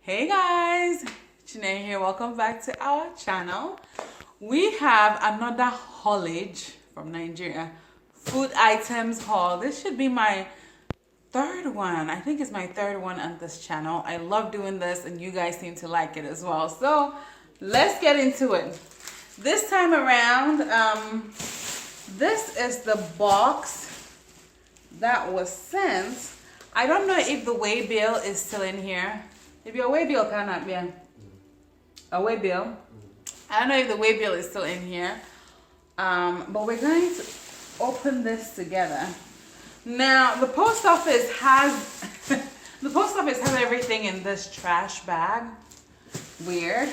Hey guys, Chine here. Welcome back to our channel. We have another haulage from Nigeria. Food items haul. This should be my third one. I think it's my third one on this channel. I love doing this and you guys seem to like it as well. So let's get into it. This time around, this is the box that was sent. I don't know if the weigh bill is still in here. If your weigh bill cannot be a weigh bill. I don't know if the weigh bill is still in here. But we're going to open this together. Now the post office has everything in this trash bag. Weird.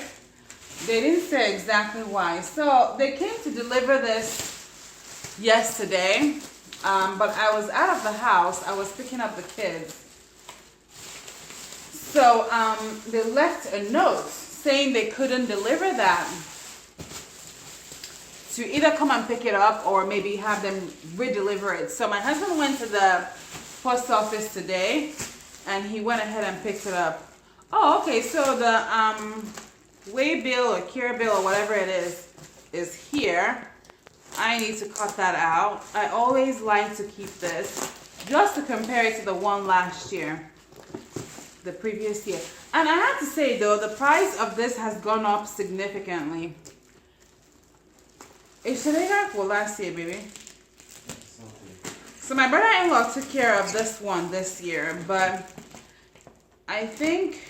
They didn't say exactly why. So they came to deliver this yesterday. But I was out of the house. I was picking up the kids. So they left a note saying they couldn't deliver that. To either come and pick it up or maybe have them re-deliver it. So my husband went to the post office today and he went ahead and picked it up. Oh, okay. So the weigh bill or care bill or whatever it is here. I need to cut that out. I always like to keep this just to compare it to the one last year, the previous year. And I have to say though, the price of this has gone up significantly. It should have gone for last year, baby. So my brother-in-law took care of this one this year, but I think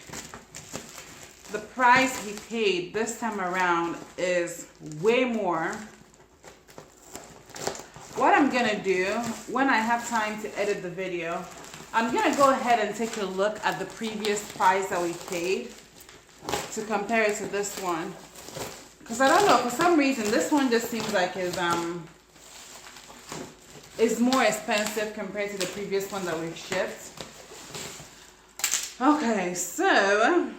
the price he paid this time around is way more. What I'm gonna do when I have time to edit the video, I'm gonna go ahead and take a look at the previous price that we paid to compare it to this one. Because I don't know, for some reason this one just seems like is more expensive compared to the previous one that we've shipped. Okay, so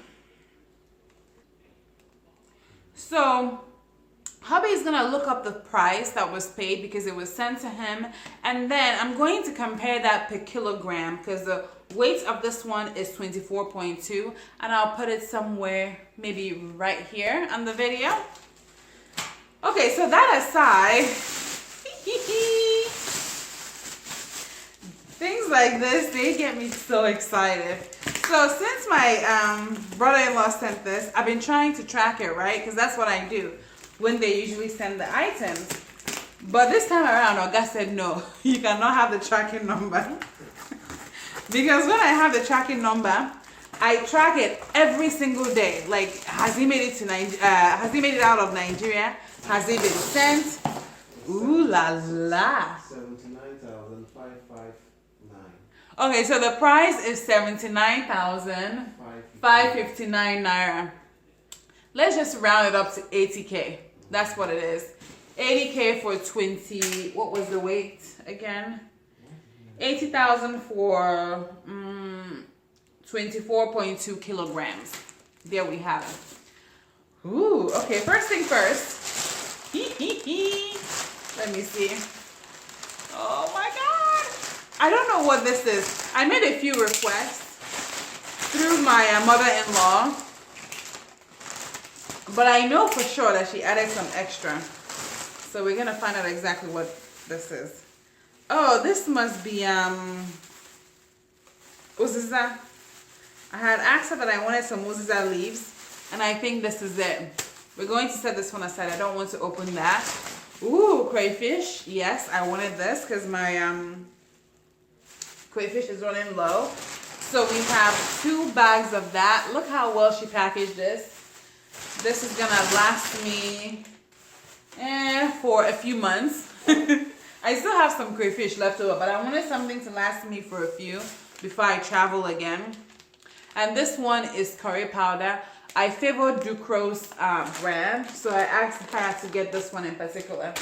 hubby is gonna look up the price that was paid because it was sent to him, and then I'm going to compare that per kilogram because the weight of this one is 24.2, and I'll put it somewhere maybe right here on the video. Okay, so that aside, things like this, they get me so excited. So since my brother-in-law sent this, I've been trying to track it, right? Because that's what I do when they usually send the items. But this time around, Oga said no, you cannot have the tracking number. Because when I have the tracking number, I track it every single day. Like, has he made it to has he made it out of Nigeria? Has it been sent? Ooh la la. 79,559. Okay, so the price is 79,559 naira. Let's just round it up to 80K. That's what it is. 80K for 20. What was the weight again? 80,000 for 24.2 kilograms. There we have it. Ooh, okay. First thing first. Let me see. Oh my God. I don't know what this is. I made a few requests through my mother-in-law. But I know for sure that she added some extra. So we're going to find out exactly what this is. Oh, this must be, uziza. I had asked her that I wanted some uziza leaves. And I think this is it. We're going to set this one aside. I don't want to open that. Ooh, crayfish. Yes, I wanted this because my crayfish is running low. So we have 2 bags of that. Look how well she packaged this. This is gonna last me for a few months. I still have some crayfish left over, but I wanted something to last me for a few before I travel again. And this one is curry powder. I favor Ducros brand, so I asked her to get this one in particular.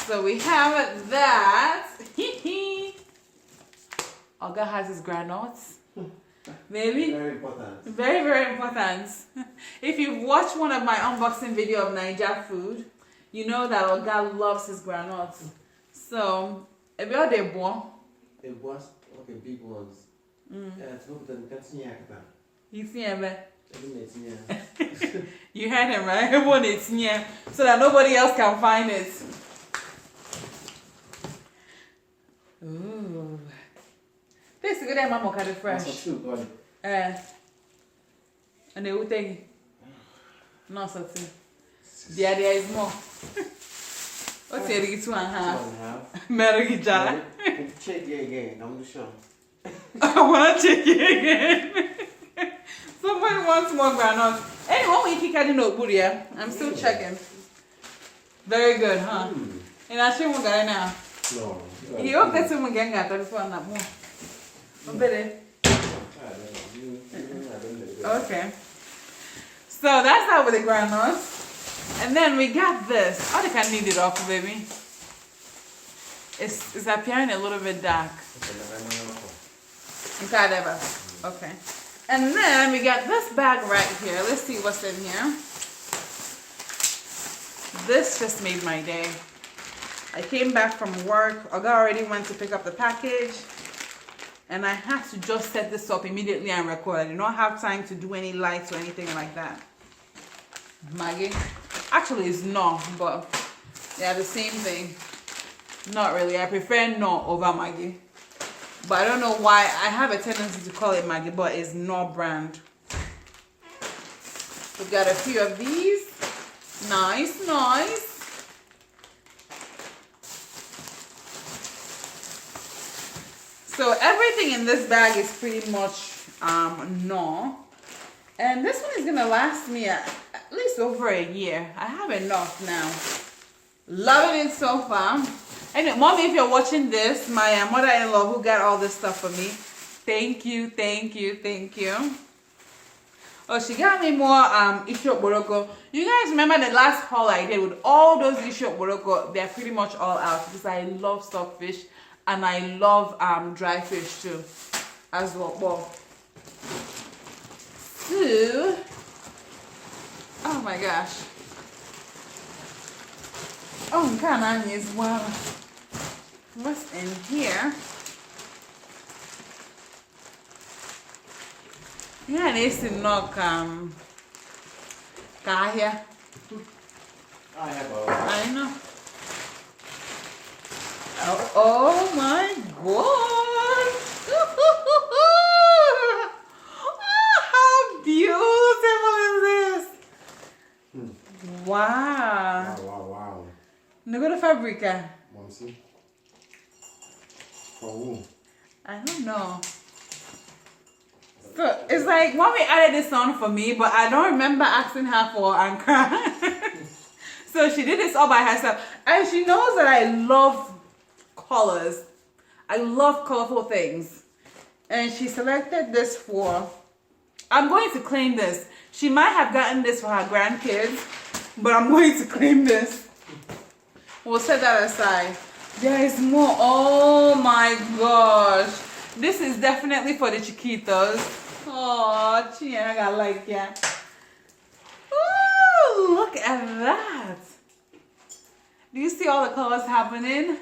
So we have that. Olga has his granules. Maybe Very important. very, very important. If you've watched one of my unboxing video of Naija food, you know that Olga loves his granules. So, if you're the It was okay, big ones. You see him? You heard him, right? Everyone it's near, so that nobody else can find it. Ooh. This is good, Mama. Kind of fresh. And they will take it. No, so there is more. What's it? It's 2.5. Marigija. Check it again. I'm sure. I want to check it again. Somebody wants more granules. Anyway, we keep adding no buria. I'm still checking. Very good, huh? And I should go now. No. You hope that's someone getting at this one. Okay. So that's how with the granules. And then we got this. Oh, they can knead it off, baby. It's appearing a little bit dark. Okay. And then we got this bag right here. Let's see what's in here. This just made my day. I came back from work. Oga already went to pick up the package. And I had to just set this up immediately and record. I did not have time to do any lights or anything like that. Maggie. Actually, it's no, but yeah, the same thing. Not really. I prefer no over Maggie. But I don't know why. I have a tendency to call it Maggie, but it's no brand. We've got a few of these. Nice, nice. So everything in this bag is pretty much no. And this one is gonna last me at least over a year. I have enough now. Loving it so far. Anyway, Mommy, if you're watching this, my mother-in-law who got all this stuff for me, thank you, thank you, thank you. Oh, she got me more Ishok Boroko. You guys remember the last haul I did with all those Ishok Boroko? They're pretty much all out because I love stockfish and I love dry fish too as well. Well, so, oh my gosh. Oh, Kanani as well. What's in here? Yeah, it's not Kahia. I know. Oh my god! Oh, how beautiful is this? Wow. Wow. Negro Fabrica. Momsy. For who? I don't know. So it's like Mommy added this on for me, but I don't remember asking her for Ankara. So she did this all by herself. And she knows that I love colors. I love colorful things. And she selected this for, I'm going to claim this. She might have gotten this for her grandkids, but I'm going to claim this. We'll set that aside. There is more. Oh my gosh. This is definitely for the chiquitos. Oh, I like ya. Ooh, look at that. Do you see all the colors happening?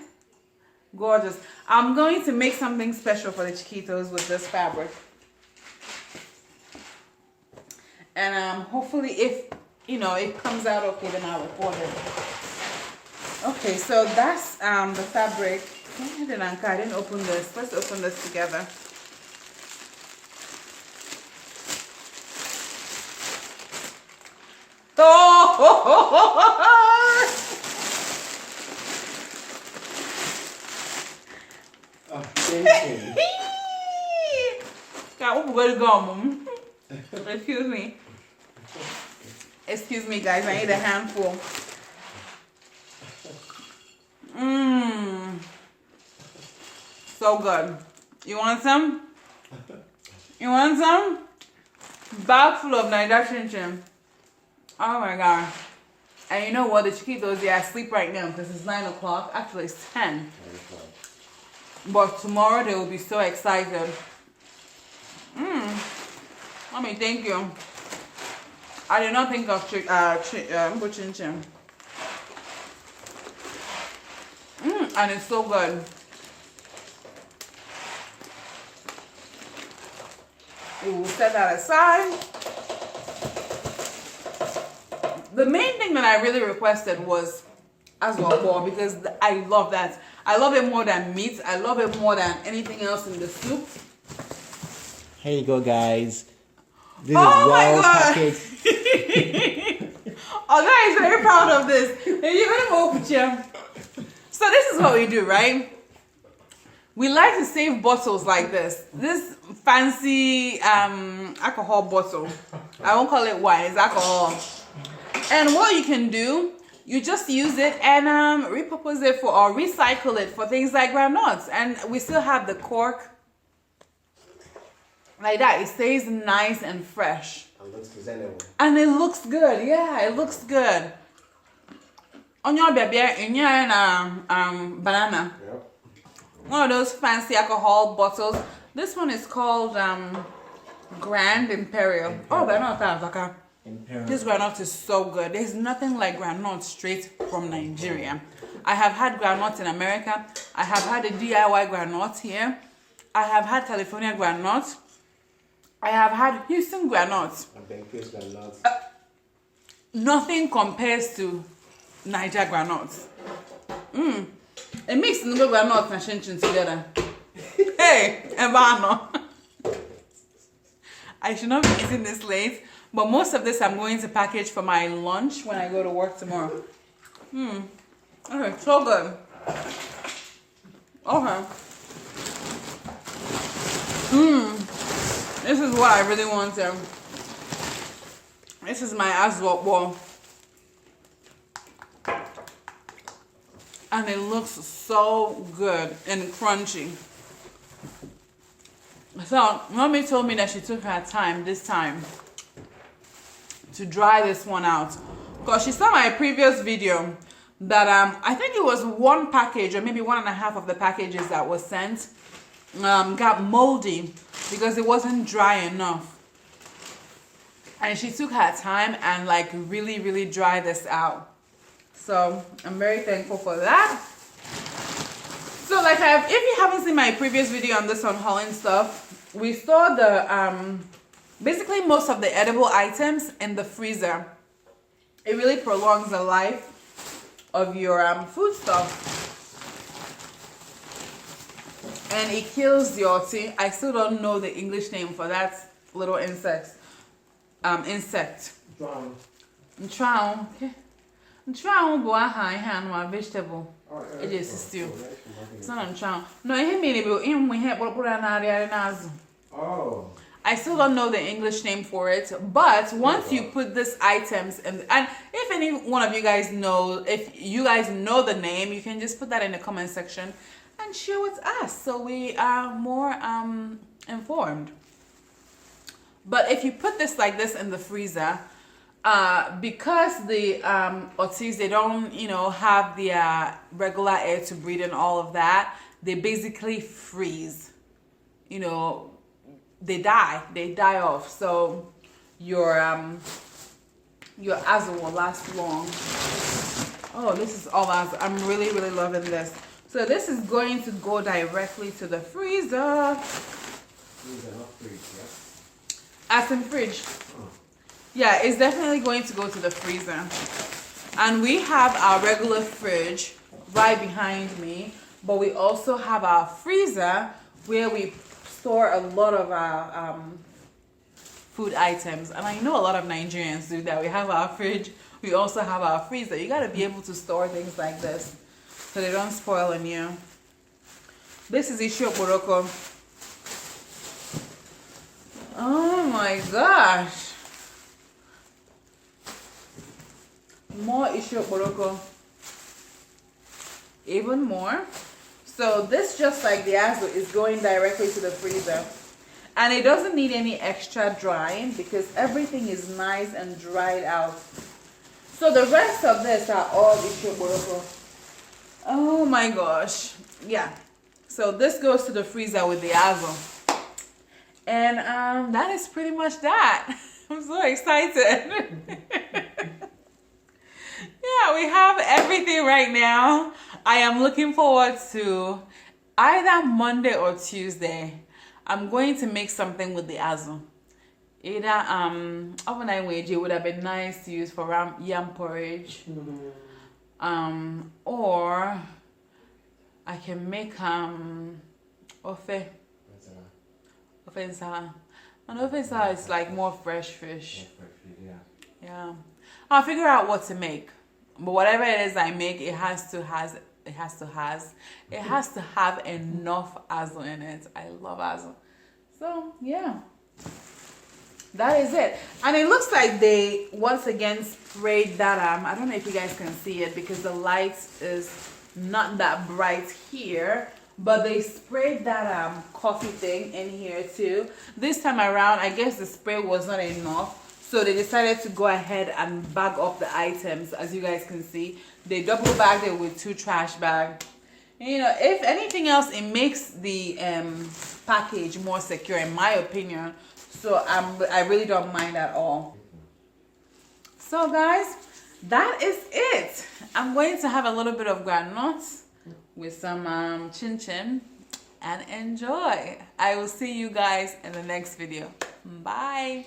Gorgeous. I'm going to make something special for the chiquitos with this fabric. And hopefully if, it comes out okay, then I'll record it. Okay, so that's the fabric. I didn't open this. Let's open this together. Excuse me. Excuse me, guys. I need a handful. So good. You want some? You want some? Bag full of Naija chin chin. Oh my god. And you know what? The chiquitos, they're asleep right now because it's 9 o'clock. Actually, it's 10. But tomorrow they will be so excited. Mommy, thank you. I did not think of chin chin. And it's so good. We will set that aside. The main thing that I really requested was azwakwa because I love that. I love it more than meat. I love it more than anything else in the soup. Here you go, guys. This Oh is my well God. packaged. Oga is very proud of this. So this is what we do, right? We like to save bottles like this. This fancy alcohol bottle. I won't call it wine, it's alcohol. And what you can do, you just use it and repurpose it for or recycle it for things like granules. And we still have the cork like that. It stays nice and fresh. And looks presentable. And it looks good. Yeah, it looks good. On your baby, in your banana. Yep. One of those fancy alcohol bottles. This one is called Grand Imperial. Oh, but not that, okay. This granite is so good. There's nothing like granite straight from Nigeria. I have had granite in America. I have had a DIY granite here. I have had California granite. I have had Houston granite. And Benquist granite. Nothing compares to Naija granite. It makes the granite and chinchin together. Hey, Evano. I should not be eating this late. But most of this I'm going to package for my lunch when I go to work tomorrow. Okay, so good. Okay. This is what I really wanted. This is my azwakwa. And it looks so good and crunchy. So, mommy told me that she took her time this time to dry this one out, because she saw my previous video that I think it was one package or maybe 1.5 of the packages that was sent got moldy because it wasn't dry enough, and she took her time and like really dry this out. So I'm very thankful for that. So like if you haven't seen my previous video on this on hauling stuff, we store the basically most of the edible items in the freezer. It really prolongs the life of your food stuff. And it kills the Otto. I still don't know the English name for that little insect. Drown. Ntrown. Okay. Ntrown bo aha ihe anụ vegetable. It is stew. It's not ntrown. No, ihe mere bụ ịmụ ihe kpọrọkpọrọ na-arịarị n'azụ. Oh. I still don't know the English name for it, but once you put these items in, and if any one of you guys know, if you guys know the name, you can just put that in the comment section and share with us so we are more informed. But if you put this like this in the freezer, because the Ottis, they don't, have the regular air to breathe and all of that, they basically freeze. They die off. So your azu will last long. Oh, this is all azu. I'm really loving this. So this is going to go directly to the freezer. Freezer, not fridge, yeah? As in fridge. Oh. Yeah, it's definitely going to go to the freezer. And we have our regular fridge right behind me, but we also have our freezer where we store a lot of our food items. And I know a lot of Nigerians do that. We have our fridge, we also have our freezer. You gotta be able to store things like this so they don't spoil on you. This is issue boroko. Oh my gosh. More issue boroko. Even more. So this, just like the azu, is going directly to the freezer. And it doesn't need any extra drying because everything is nice and dried out. So the rest of this are all issue boroko. Oh my gosh. Yeah. So this goes to the freezer with the azu. And that is pretty much that. I'm so excited. Yeah, we have everything right now. I am looking forward to either Monday or Tuesday. I'm going to make something with the azu. Either overnight wage would have been nice to use for yam porridge. Or I can make ofe. Ofe and ofe is like more fresh fish. Yeah. I'll figure out what to make. But whatever it is I make, it has to have enough azu in it. I love azu. So yeah. That is it. And it looks like they once again sprayed that I don't know if you guys can see it because the light is not that bright here, but they sprayed that coffee thing in here too. This time around, I guess the spray was not enough, so they decided to go ahead and bag up the items. As you guys can see, they double bagged it with 2 trash bags. You know, if anything else, it makes the package more secure, in my opinion. So I really don't mind at all. So guys, that is it. I'm going to have a little bit of granules with some chin chin and enjoy. I will see you guys in the next video. Bye.